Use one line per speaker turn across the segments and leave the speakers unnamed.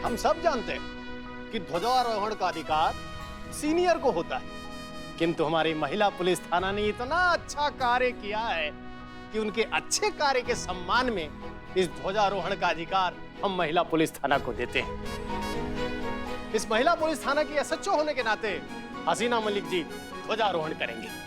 हम सब जानते हैं कि ध्वजारोहण का अधिकार सीनियर को होता है, किंतु हमारी महिला पुलिस थाना ने इतना अच्छा कार्य किया है कि उनके अच्छे कार्य के सम्मान में इस ध्वजारोहण का अधिकार हम महिला पुलिस थाना को देते हैं। इस महिला पुलिस थाना की एसएचओ होने के नाते हसीना मलिक जी ध्वजारोहण करेंगे।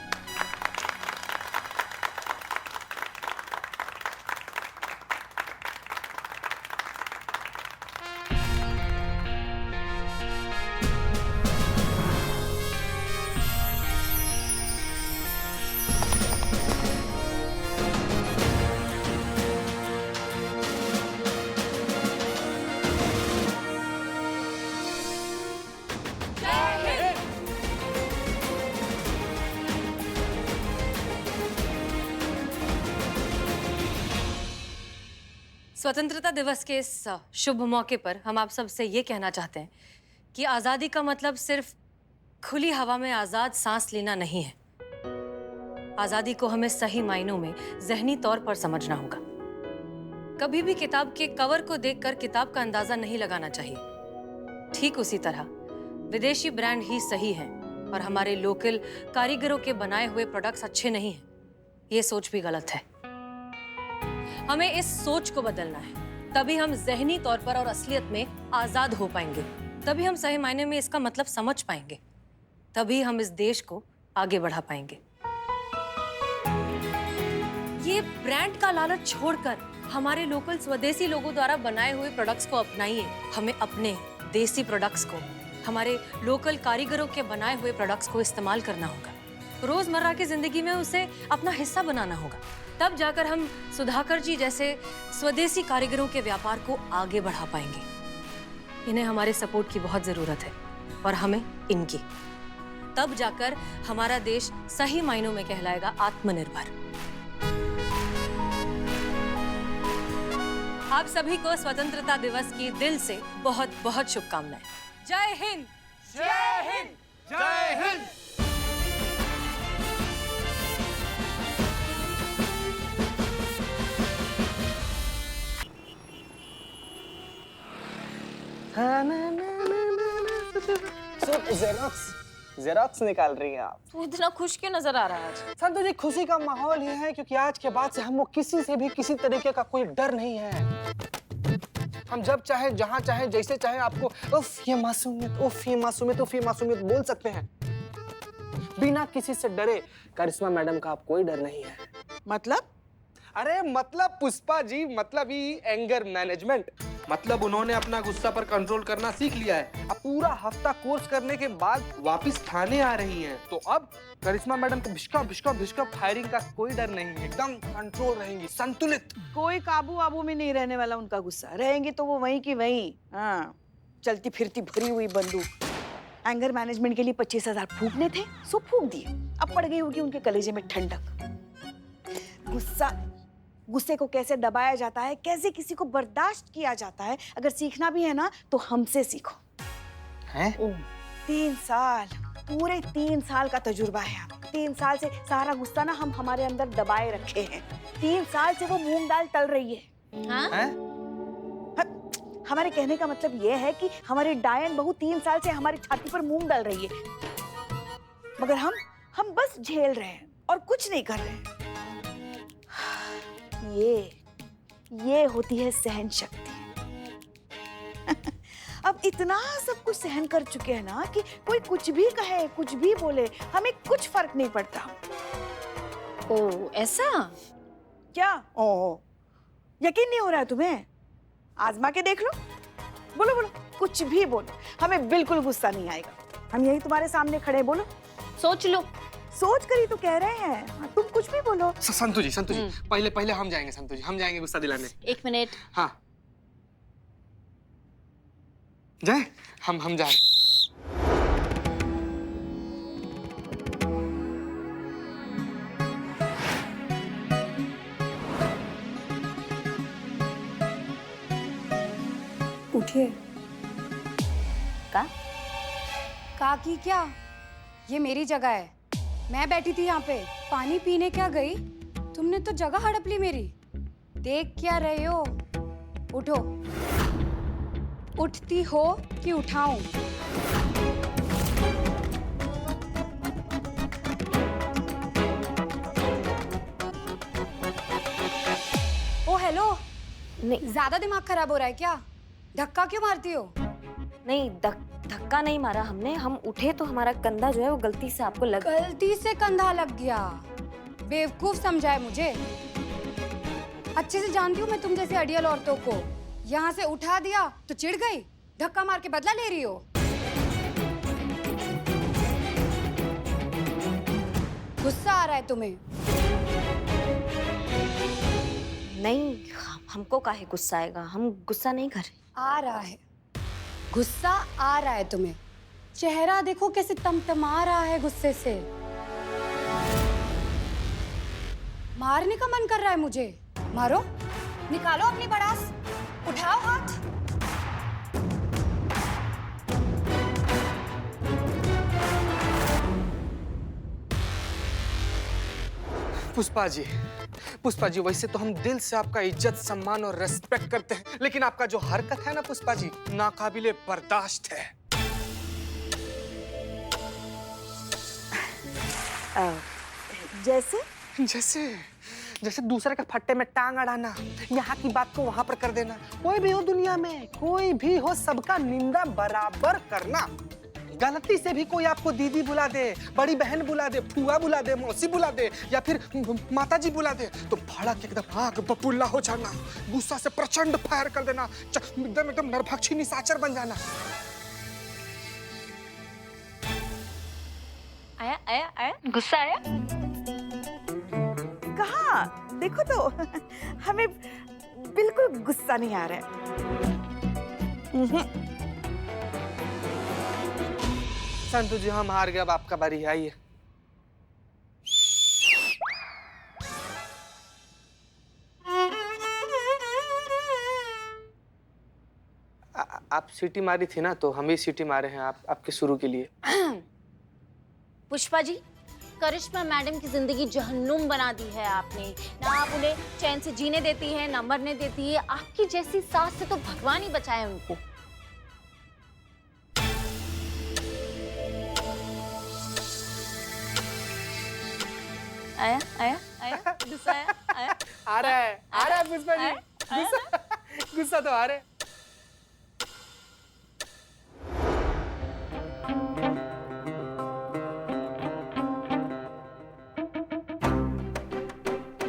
स्वतंत्रता दिवस के इस शुभ मौके पर हम आप सब से ये कहना चाहते हैं कि आज़ादी का मतलब सिर्फ खुली हवा में आज़ाद सांस लेना नहीं है। आज़ादी को हमें सही मायनों में ज़हनी तौर पर समझना होगा। कभी भी किताब के कवर को देखकर किताब का अंदाज़ा नहीं लगाना चाहिए। ठीक उसी तरह विदेशी ब्रांड ही सही है और हमारे लोकल कारीगरों के बनाए हुए प्रोडक्ट्स अच्छे नहीं हैं। ये सोच भी गलत है। हमें इस सोच को बदलना है, तभी हम ज़हनी तौर पर और असलियत में आज़ाद हो पाएंगे। तभी हम सही मायने में इसका मतलब समझ पाएंगे। तभी हम इस देश को आगे बढ़ा पाएंगे। ये ब्रांड का लालच छोड़कर हमारे लोकल स्वदेशी लोगों द्वारा बनाए हुए प्रोडक्ट्स को अपनाइए। हमें अपने देसी प्रोडक्ट्स को, हमारे लोकल कारीगरों के बनाए हुए प्रोडक्ट्स को इस्तेमाल करना होगा। रोजमर्रा की जिंदगी में उसे अपना हिस्सा बनाना होगा। तब जाकर हम सुधाकर जी जैसे स्वदेशी कारीगरों के व्यापार को आगे बढ़ा पाएंगे। इन्हें हमारे सपोर्ट की बहुत जरूरत है और हमें इनकी। तब जाकर हमारा देश सही मायनों में कहलाएगा आत्मनिर्भर। आप सभी को स्वतंत्रता दिवस की दिल से बहुत बहुत शुभकामनाएं। जय हिंद,
जय हिंद, जय हिंद।
जेरोक्स निकाल रही हैं आप।
तू इतना खुश क्यों नजर आ रहा है आज?
संतु जी, खुशी का माहौल ही है क्योंकि आज के बाद से हमको किसी से भी किसी तरीके का कोई डर नहीं है। हम जब चाहे, जहां चाहे, जैसे चाहे आपको उफ ये मासूमियत, उफ ये मासूमियत, उफ ये मासूमियत बोल सकते हैं बिना किसी से डरे। करिश्मा मैडम का आप कोई डर नहीं है।
मतलब?
अरे मतलब पुष्पा जी, मतलब ही एंगर मैनेजमेंट। मतलब उन्होंने अपना गुस्सा पर कंट्रोल करना सीख लिया है। अब पूरा हफ्ता कोर्स करने के बाद वापस थाने आ रही हैं, तो अब करिश्मा मैडम को भिष्का भिष्का भिष्का फायरिंग का कोई डर नहीं है। एकदम कंट्रोल रहेंगी, संतुलित।
कोई काबू वाबू में नहीं रहने वाला उनका गुस्सा। रहेंगी तो वो वहीं की वहीं। हाँ, चलती फिरती भरी हुई बंदूक। एंगर मैनेजमेंट के लिए 25,000 फूकने थे, सो फूक दिए। अब पड़ गई होगी उनके कलेजे में ठंडक। गुस्से को कैसे दबाया जाता है, कैसे किसी को बर्दाश्त किया जाता है, अगर सीखना भी है ना तो हमसे सीखो।
हैं?
3 साल, पूरे 3 साल का तजुर्बा है। 3 साल से सारा गुस्सा ना हम हमारे अंदर दबाए रखे हैं। 3 साल से वो मूंग दाल तल रही है।
हाँ?
हमारे कहने का मतलब ये है कि हमारी डायन बहू 3 साल से हमारी छाती पर मूंग डाल रही है, मगर हम बस झेल रहे हैं और कुछ नहीं कर रहे हैं। ये होती है सहन शक्ति। अब इतना सब कुछ सहन कर चुके हैं ना कि कोई कुछ भी कहे, कुछ भी बोले, हमें कुछ फर्क नहीं पड़ता।
ओ, ऐसा?
क्या ओह, यकीन नहीं हो रहा है तुम्हें? आजमा के देख लो। बोलो बोलो, कुछ भी बोलो, हमें बिल्कुल गुस्सा नहीं आएगा। हम यही तुम्हारे सामने खड़े, बोलो।
सोच लो।
सोच कर ही तो कह रहे हैं। हाँ, तुम कुछ भी बोलो।
संतु जी, पहले हम जाएंगे। संतु जी, हम जाएंगे गुस्सा दिलाने।
1 मिनट।
हाँ, जाए। हम जा रहे।
उठिए।
का
की क्या? ये मेरी जगह है, मैं बैठी थी यहाँ पे। पानी पीने क्या गई? तुमने तो जगह हड़प ली मेरी। देख क्या रहे हो? उठो, उठती हो कि उठाऊं? ओ हेलो,
नहीं
ज्यादा दिमाग खराब हो रहा है क्या? धक्का क्यों मारती हो?
नहीं, धक्का नहीं मारा हमने। हम उठे तो हमारा कंधा जो है वो गलती से आपको लग।
गलती से कंधा लग गया। बेवकूफ समझा है मुझे। अच्छे से जानती हूँ मैं तुम जैसी अड़ियल औरतों को। यहाँ से उठा दिया तो चिढ़ गई, धक्का मार के बदला ले रही हो। गुस्सा आ रहा है तुम्हें?
नहीं, हमको काहे गुस्सा आएगा? हम गुस्सा नहीं कर रहे।
आ रहा है, गुस्सा आ रहा है तुम्हें। चेहरा देखो कैसे तमतमा रहा है गुस्से से। मारने का मन कर रहा है मुझे। मारो, निकालो अपनी भड़ास, उठाओ हाथ।
पुष्पा जी वैसे तो हम दिल से आपका इज्जत सम्मान और रेस्पेक्ट करते हैं, लेकिन आपका जो हरकत है ना पुष्पा जी, नाकाबिले बर्दाश्त है।
जैसे
जैसे दूसरे के फट्टे में टांग अड़ाना, यहाँ की बात को वहां पर कर देना। कोई भी हो दुनिया में, कोई भी हो, सबका निंदा बराबर करना। गलती से भी कोई आपको दीदी बुला दे, बड़ी बहन बुला दे, फूआ बुला दे, मौसी बुला दे या फिर माता जी बुला दे, तो भड़क एकदम आग बबूला हो जाना, गुस्सा से प्रचंड फायर कर देना, एकदम नरभक्षी निशाचर बन जाना।
आया गुस्सा आया?
कहाँ? देखो तो हमें बिल्कुल गुस्सा नहीं आ रहा है।
संतु जी हम हार गए, अब आपका बारी है, आइए। आप सीटी मारी थी ना, तो हम ही सीटी मारे हैं आपके शुरू के लिए।
पुष्पा जी, करिश्मा मैडम की जिंदगी जहन्नुम बना दी है आपने। ना आप उन्हें चैन से जीने देती है, ना मरने देती है। आपकी जैसी सास से तो भगवान ही बचाए उनको। आया गुस्सा आया?
आ रहा है पुष्पा जी, गुस्सा तो आ रहा है।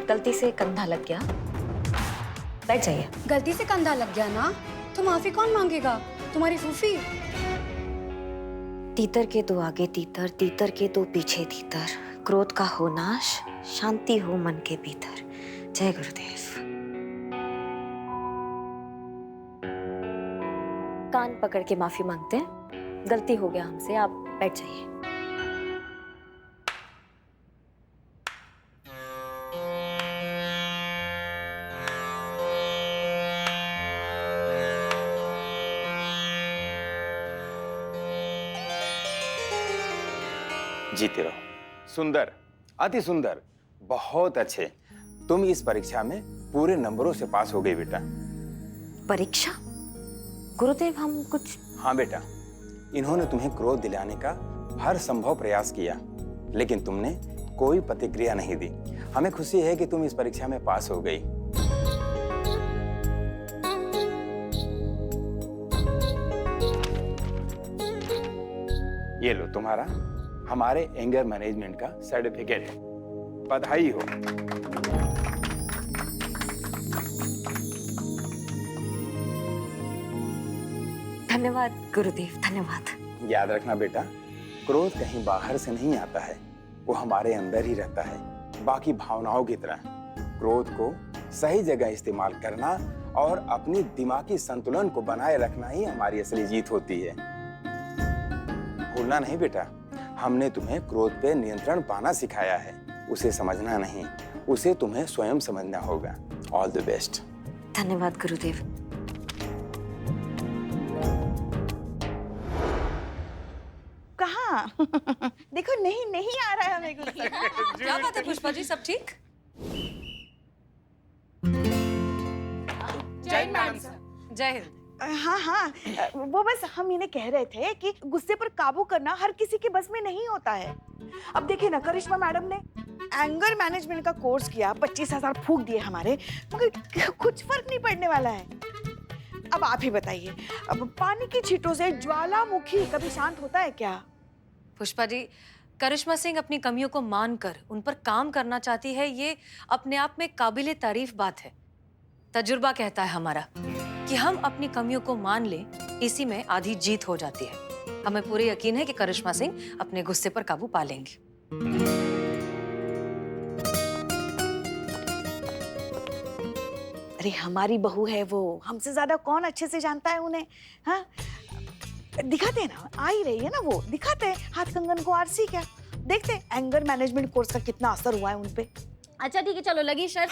गलती से कंधा लग गया, बैठ जाइए।
गलती से कंधा लग गया ना, तो माफी कौन मांगेगा? तुम्हारी फूफी।
तीतर के दो आगे तीतर, तीतर के दो पीछे तीतर, क्रोध का हो नाश, शांति हो मन के भीतर। जय गुरुदेव। कान पकड़ के माफी मांगते हैं, गलती हो गया हमसे, आप बैठ जाइए।
जीते रहो। सुंदर, अति सुंदर, बहुत अच्छे। तुम इस परीक्षा में पूरे नंबरों से पास हो गई बेटा।
परीक्षा? गुरुदेव हम कुछ।
हाँ बेटा, इन्होंने तुम्हें क्रोध दिलाने का हर संभव प्रयास किया, लेकिन तुमने कोई प्रतिक्रिया नहीं दी। हमें खुशी है कि तुम इस परीक्षा में पास हो गई। ये लो तुम्हारा हमारे एंगर मैनेजमेंट का सर्टिफिकेट है। बधाई हो।
धन्यवाद गुरुदेव, धन्यवाद।
याद रखना बेटा, क्रोध कहीं बाहर से नहीं आता है, वो हमारे अंदर ही रहता है। बाकी भावनाओं की तरह क्रोध को सही जगह इस्तेमाल करना और अपनी दिमागी संतुलन को बनाए रखना ही हमारी असली जीत होती है। भूलना नहीं बेटा, हमने तुम्हें क्रोध पे नियंत्रण पाना सिखाया है, उसे समझना नहीं, उसे तुम्हें स्वयं समझना होगा। All the best.
धन्यवाद गुरुदेव।
कहाँ? देखो नहीं आ रहा है हमें गुस्सा।
क्या बात है पुष्पा जी, सब ठीक?
जय मैडम सर।
जय हिंद।
हाँ हाँ, वो बस हम इन्हें कह रहे थे कि गुस्से पर काबू करना हर किसी के बस में नहीं होता है। अब देखिए ना, करिश्मा मैडम ने एंगर मैनेजमेंट का कोर्स किया, 25,000 फूंक दिए हमारे, मगर कुछ फर्क नहीं पड़ने वाला है। अब आप ही बताइए, अब पानी की छींटों से ज्वालामुखी कभी शांत होता है क्या?
पुष्पा जी, करिश्मा सिंह अपनी कमियों को मानकर उन पर काम करना चाहती है, ये अपने आप में काबिले तारीफ बात है। तजुर्बा कहता है हमारा कि हम अपनी कमियों को मान लें, इसी में आधी जीत हो जाती है। हमें पूरे यकीन है कि करिश्मा सिंह अपने गुस्से पर काबू पा लेंगी।
अरे हमारी बहू है वो, हमसे ज्यादा कौन अच्छे से जानता है उन्हें? हाँ, दिखाते हैं ना, आ ही रही है ना वो, दिखाते हैं हाथ कंगन को आरसी क्या, देखते हैं एंगर मैनेजमेंट कोर्स का कितना असर हुआ है उनपे।
अच्छा ठीक है, चलो लगी शर्त।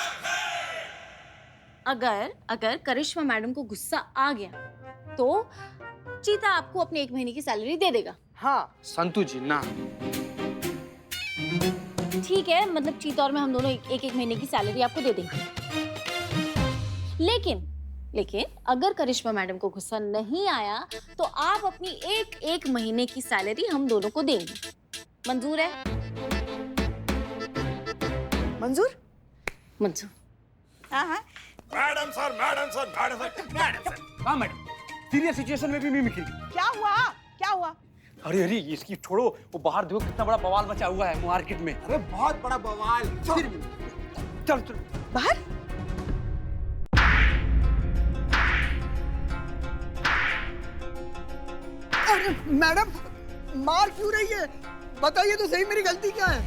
अगर करिश्मा मैडम को गुस्सा आ गया तो चीता आपको अपने 1 महीने की सैलरी दे देगा।
हाँ संतु जी ना।
ठीक है, मतलब चीता और मैं हम दोनों एक महीने की सैलरी आपको दे देंगे। लेकिन अगर करिश्मा मैडम को गुस्सा नहीं आया तो आप अपनी एक महीने की सैलरी हम दोनों को देंगे। मंजूर है?
मंजूर?
मंजूर।
हाँ हाँ।
Madam sir.
हाँ मैडम, सीरियस सिचुएशन में भी मिमिक्री।
क्या हुआ? क्या हुआ?
अरे इसकी छोड़ो, वो बाहर देखो कितना बड़ा बवाल मचा हुआ है मार्केट में।
अरे बहुत बड़ा बवाल।
चल
बाहर?
अरे मैडम, मार क्यों रही है? बताइए तो सही, मेरी गलती क्या है?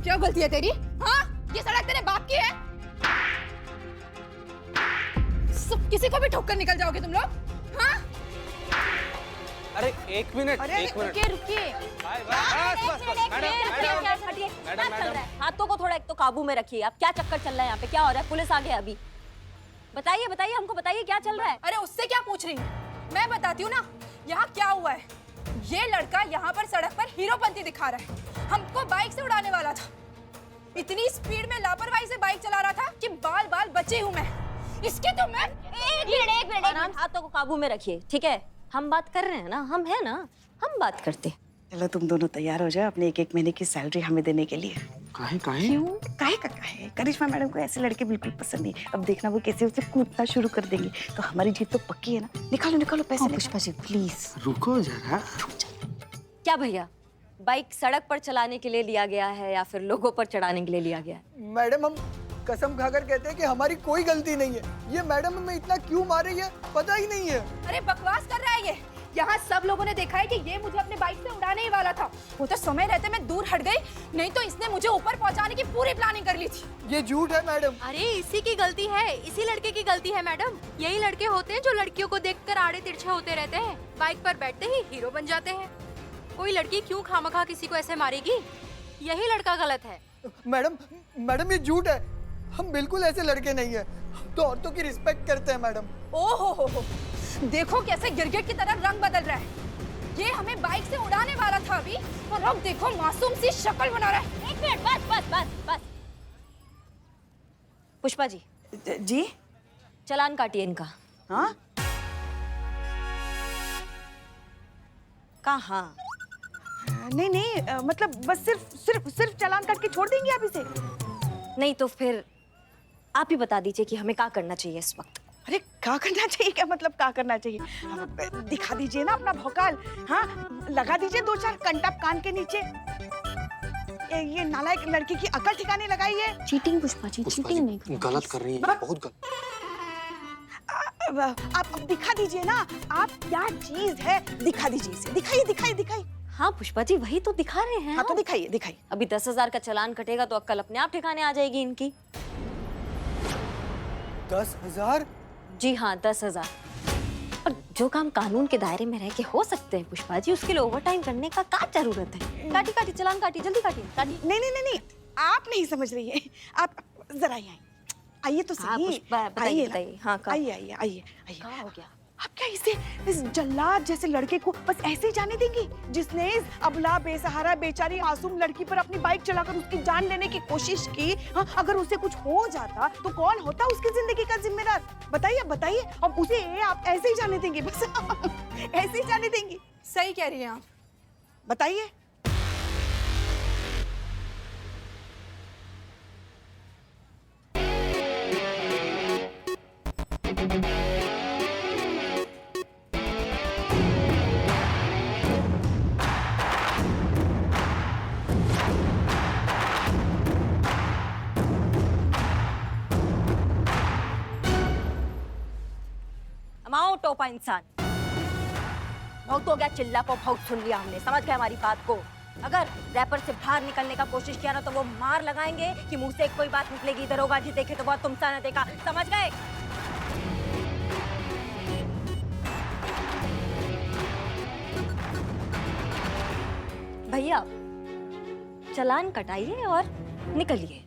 क्या गलती है तेरी? हाँ, ये सड़क तेरे बाप की है। सब किसी को भी ठोकर निकल जाओगे तुम लोग? हाँ?
अरे एक मिनट।
रुकिए। मैडम, हाथों को थोड़ा एक तो काबू में रखिए। आप क्या चक्कर चल रहा है यहाँ पे? क्या हो रहा है? पुलिस आ गया अभी। बताइए हमको बताइए क्या चल रहा है?
अरे उससे क्या पूछ रही है? मैं बताती हूँ ना, यहाँ क्या हुआ है। ये लड़का यहाँ पर सड़क पर हीरोपंती दिखा रहा है, हमको बाइक से उड़ाने वाला था। इतनी स्पीड में लापरवाही से बाइक चला रहा था कि बाल बचे हूँ मैं। इसके तो मैं
एक मिनट, हाथों को काबू में रखिए, ठीक है? हम बात कर रहे हैं ना, हम है ना, हम बात करते।
चलो तुम दोनों तैयार हो जाओ अपने 1 महीने की सैलरी हमें देने के लिए।
काहे?
काहे? करिश्मा मैडम को ऐसे लड़के बिल्कुल पसंद नहीं। अब देखना वो कैसे उसे कूदना शुरू कर देंगी, तो हमारी जीत तो पक्की है ना। निकालो पैसे।
पुष्पा जी प्लीज
रुको जरा।
क्या भैया, बाइक सड़क पर चलाने के लिए लिया गया है या फिर लोगों पर चढ़ाने के लिए लिया गया है?
मैडम, हम कसम खाकर कहते हैं कि हमारी कोई गलती नहीं है। ये मैडम हमें इतना क्यों मार रही है पता ही नहीं है।
अरे बकवास कर रहा है ये। यहाँ सब लोगों ने देखा है कि ये मुझे अपने बाइक से उड़ाने ही वाला था। वो तो समय रहते मैं दूर हट गई, नहीं तो इसने मुझे ऊपर पहुँचाने की पूरी प्लानिंग कर ली थी।
ये झूठ है मैडम।
अरे इसी की गलती है, इसी लड़के की गलती है मैडम। यही लड़के होते हैं जो लड़कियों को देखकर आड़े तिरछे होते रहते हैं, बाइक पर बैठते ही हीरो बन जाते हैं। कोई लड़की क्यों खामखा किसी को ऐसे मारेगी? यही लड़का गलत है।
मैडम ये झूठ है। हम बिल्कुल ऐसे लड़के नहीं है। तो औरतों की रिस्पेक्ट करते हैं मैडम।
ओहो हो, देखो कैसे गिरगिट की तरह रंग बदल रहा है। ये हमें बाइक से उड़ाने वाला था अभी, और अब देखो मासूम सी शक्ल बना रहा है।
1 मिनट, बस। पुष्पा जी
जी?
चालान काटिए इनका।
हाँ?
कहाँ?
नहीं, मतलब बस सिर्फ चालान काट के छोड़ देंगे आप इसे?
नहीं तो फिर आप ही बता दीजिए कि हमें क्या करना चाहिए इस वक्त।
अरे क्या करना चाहिए? क्या मतलब क्या करना चाहिए? दिखा दीजिए ना अपना भौकाल। हाँ, लगा दीजिए 2-4 कंटप कान के नीचे। ये नालायक लड़की की अकल ठिकाने लगाई है।
चीटिंग पुष्पा जी, चीटिंग नहीं
गलत कर रही है, बहुत गलत।
आप दिखा दीजिए ना, आप क्या चीज है, दिखा दीजिए इसे। दिखाइए।
हाँ पुष्पा जी, वही तो दिखा रहे हैं।
हाँ तो दिखाइए।
अभी 10,000 का चालान कटेगा तो अक्ल अपने आप ठिकाने आ जाएगी इनकी।
10,000?
जी हाँ, 10,000। और जो काम कानून के दायरे में रह के हो सकते हैं पुष्पा जी, उसके लिए ओवर टाइम करने का क्या जरूरत है? काटी चालान काटी, जल्दी काटी।
नहीं, आप नहीं समझ रही है। आप जरा आइए तो सही।
पुष्पा, बताइए। हाँ,
आइए।
क्या हो गया?
आप क्या इसे इस जल्लाद जैसे लड़के को बस ऐसे ही जाने देंगी, जिसने इस अबला बेसहारा बेचारी मासूम लड़की पर अपनी बाइक चलाकर उसकी जान लेने की कोशिश की। हाँ, अगर उसे कुछ हो जाता तो कौन होता उसकी जिंदगी का जिम्मेदार? बताइए बताइए। अब उसे आप ऐसे ही जाने देंगे, बस ऐसे ही जाने देंगी?
सही कह रही हैं आप।
बताइए।
अमाओ टोपा इंसान, बहुत हो गया, चिल्ला को बहुत सुन लिया हमने, समझ गए हमारी बात को। अगर रैपर से बाहर निकलने का कोशिश किया ना तो वो मार लगाएंगे कि मुंह से कोई बात निकलेगी, दरोगा जी देखे तो बहुत तुमसा न देखा, समझ गए? भैया चालान कटाइए और निकलिए।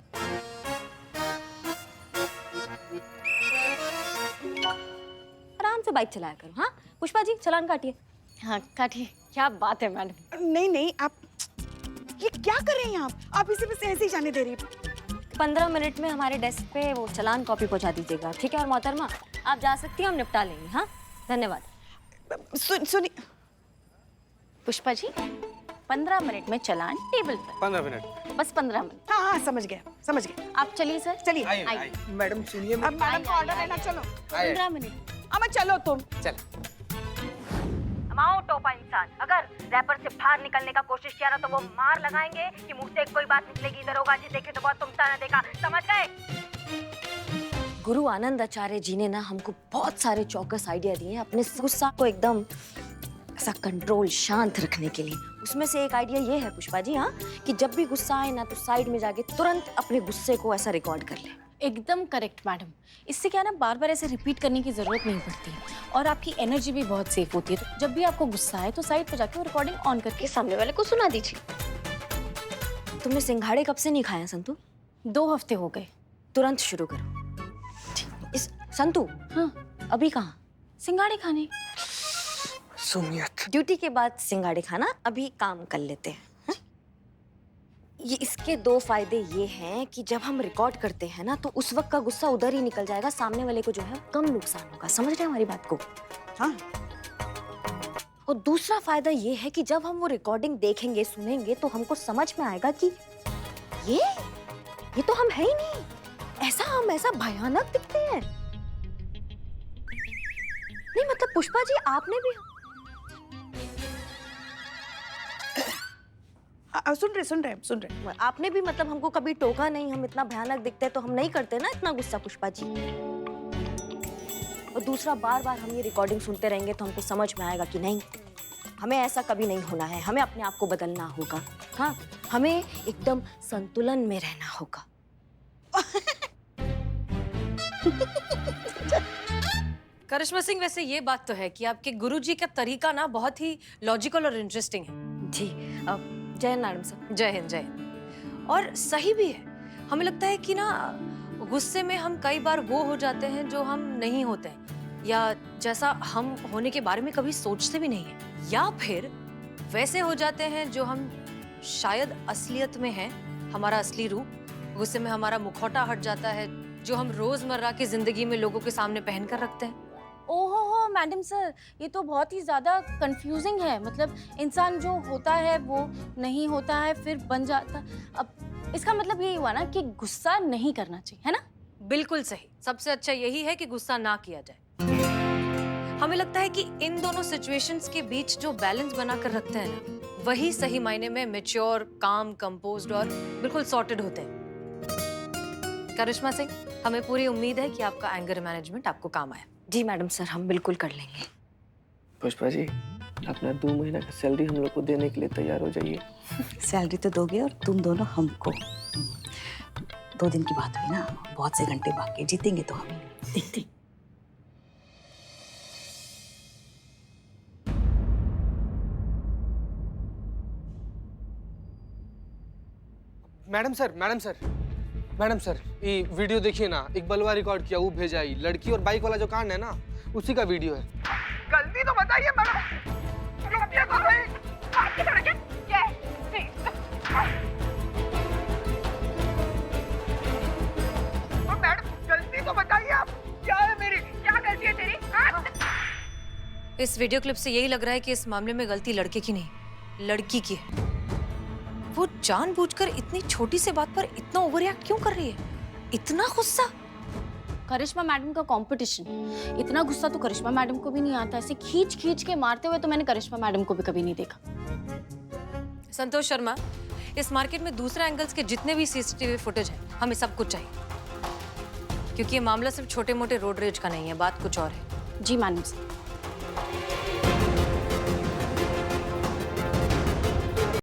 आराम से बाइक चलाया करो। हाँ पुष्पा जी, चालान काटिए।
हाँ काटिए।
क्या बात है मैडम।
नहीं नहीं, आप ये क्या कर रही हैं आप इसे बस ऐसे ही जाने दे रही हैं।
15 मिनट में हमारे डेस्क पे वो चालान कॉपी पहुंचा दीजिएगा, ठीक है? और मोहतरमा आप जा सकती हैं, हम निपटा लेंगे। हाँ धन्यवाद।
सुनिए
पुष्पा जी, 15 मिनट में चालान टेबल पर।
15 मिनट।
बस 15 मिनट।
हाँ हाँ, समझ गए।
आप चलिए सर।
चलिए।
आइए।
मैडम सुनिए,
अब मैडम का ऑर्डर है ना, चलो।
15 मिनट।
अम्मा चलो तुम।
चल।
अमाओ टोपा इंसान, अगर रैपर से बाहर निकलने का कोशिश किया ना तो वो मार लगाएंगे कि मुंह से कोई बात निकलेगी, दरोगा जी देखे तो बहुत तुमसा न देखा, समझ गए? गुरु आनंद आचार्य जी ने ना हमको बहुत सारे चौकस आइडिया दिए हैं अपने गुस्सा को एकदम ऐसा कंट्रोल, शांत रखने के लिए। उसमें से एक आइडिया ये है पुष्पा जी, हाँ, कि जब भी गुस्सा आए ना तो साइड में जाके तुरंत अपने गुस्से को ऐसा रिकॉर्ड कर ले।
एकदम करेक्ट मैडम। इससे क्या है ना, बार बार ऐसे रिपीट करने की जरूरत नहीं पड़ती और आपकी एनर्जी भी बहुत सेफ होती है। तो जब भी आपको गुस्सा आए तो साइड पे जाके वो रिकॉर्डिंग ऑन करके सामने वाले को सुना दीजिए।
तुमने सिंघाड़े कब से नहीं खाया संतु?
2 हफ्ते हो गए।
तुरंत शुरू करो। इस संतु,
हाँ
अभी कहाँ?
सिंघाड़े खाने।
सुमियत।
ड्यूटी के बाद सिंघाड़े खाना, अभी काम कर लेते हैं। हाँ? ये इसके 2 फायदे ये हैं कि जब हम रिकॉर्ड करते हैं ना तो उस वक्त का गुस्सा उधर ही निकल जाएगा, सामने वाले को जो है कम नुकसान होगा। समझ रहे हैं हमारी बात को?
हाँ।
और दूसरा फायदा ये है कि जब हम वो रिकॉर्डिंग देखेंगे, सुनेंगे तो हमको समझ में आएगा कि ये तो हम है ही नहीं, हम ऐसा भयानक दिखते हैं। नहीं मतलब पुष्पा जी, आपने भी
सुन रहे।
आपने भी मतलब हमको कभी टोका नहीं, हम इतना भयानक दिखते हैं तो हम नहीं करते ना इतना गुस्सा पुष्पा जी। और दूसरा, बार बार हम ये रिकॉर्डिंग सुनते रहेंगे तो हमको समझ में आएगा कि नहीं, हमें ऐसा कभी नहीं होना है, हमें अपने आप को बदलना होगा। हाँ, हमें एकदम संतुलन में रहना होगा।
करिश्मा सिंह, वैसे ये बात तो है कि आपके गुरुजी का तरीका ना बहुत ही लॉजिकल और इंटरेस्टिंग है।
जी, जय हिंद मैडम सर।
जय हिंद, जय हिंद। और सही भी है। हमें लगता है कि ना गुस्से में हम कई बार वो हो जाते हैं जो हम नहीं होते हैं, या जैसा हम होने के बारे में कभी सोचते भी नहीं है, या फिर वैसे हो जाते हैं जो हम शायद असलियत में हैं, हमारा असली रूप। गुस्से में हमारा मुखौटा हट जाता है जो हम रोजमर्रा की जिंदगी में लोगों के सामने पहन कर रखते हैं।
ओहो मैडम सर, ये तो बहुत ही ज्यादा कंफ्यूजिंग है। मतलब इंसान जो होता है वो नहीं होता है, फिर बन जाता। अब इसका मतलब यही हुआ ना कि गुस्सा नहीं करना चाहिए, है ना?
बिल्कुल सही। सबसे अच्छा यही है कि गुस्सा ना किया जाए। हमें लगता है कि इन दोनों सिचुएशंस के बीच जो बैलेंस बना कर रखते हैं ना, वही सही मायने में मैच्योर, काम, कंपोज्ड और बिल्कुल सॉर्टेड होते हैं। करिश्मा सिंह, हमें पूरी उम्मीद है कि आपका एंगर मैनेजमेंट आपको काम आए।
जी मैडम सर, हम बिल्कुल कर लेंगे।
पुष्पा जी, अपना 2 महीना का सैलरी हम लोग को देने के लिए तैयार हो जाइए।
सैलरी तो दोगे और तुम दोनों हमको। 2 दिन की बात हुई ना, बहुत से घंटे बाकी, जीतेंगे तो हम ही। देखते।
मैडम सर, ये वीडियो देखिए ना, एक बलवा रिकॉर्ड किया, वो भेजा ही। लड़की और बाइक वाला जो कांड है ना, उसी का वीडियो है।
गलती तो बताइए मैडम। रुकिए तो सही। आपकी सड़क है? मैडम गलती तो बताइए आप, क्या है मेरी, क्या गलती है तेरी?
इस वीडियो क्लिप से यही लग रहा है कि इस मामले में गलती लड़के की नहीं, लड़की की है। वो जानबूझकर इतनी छोटी सी बात पर इतना ओवर रिएक्ट क्यों कर रही है? इतना गुस्सा?
करिश्मा मैडम का कंपटीशन, इतना गुस्सा तो करिश्मा मैडम को भी नहीं आता। ऐसे खींच खींच के मारते हुए तो मैंने करिश्मा मैडम को भी कभी नहीं देखा।
संतोष शर्मा, इस मार्केट में दूसरे एंगल्स के जितने भी सीसीटीवी फुटेज है, हमें सब कुछ चाहिए, क्योंकि ये मामला सिर्फ छोटे मोटे रोड रेज का नहीं है, बात कुछ और है।
जी मैडम।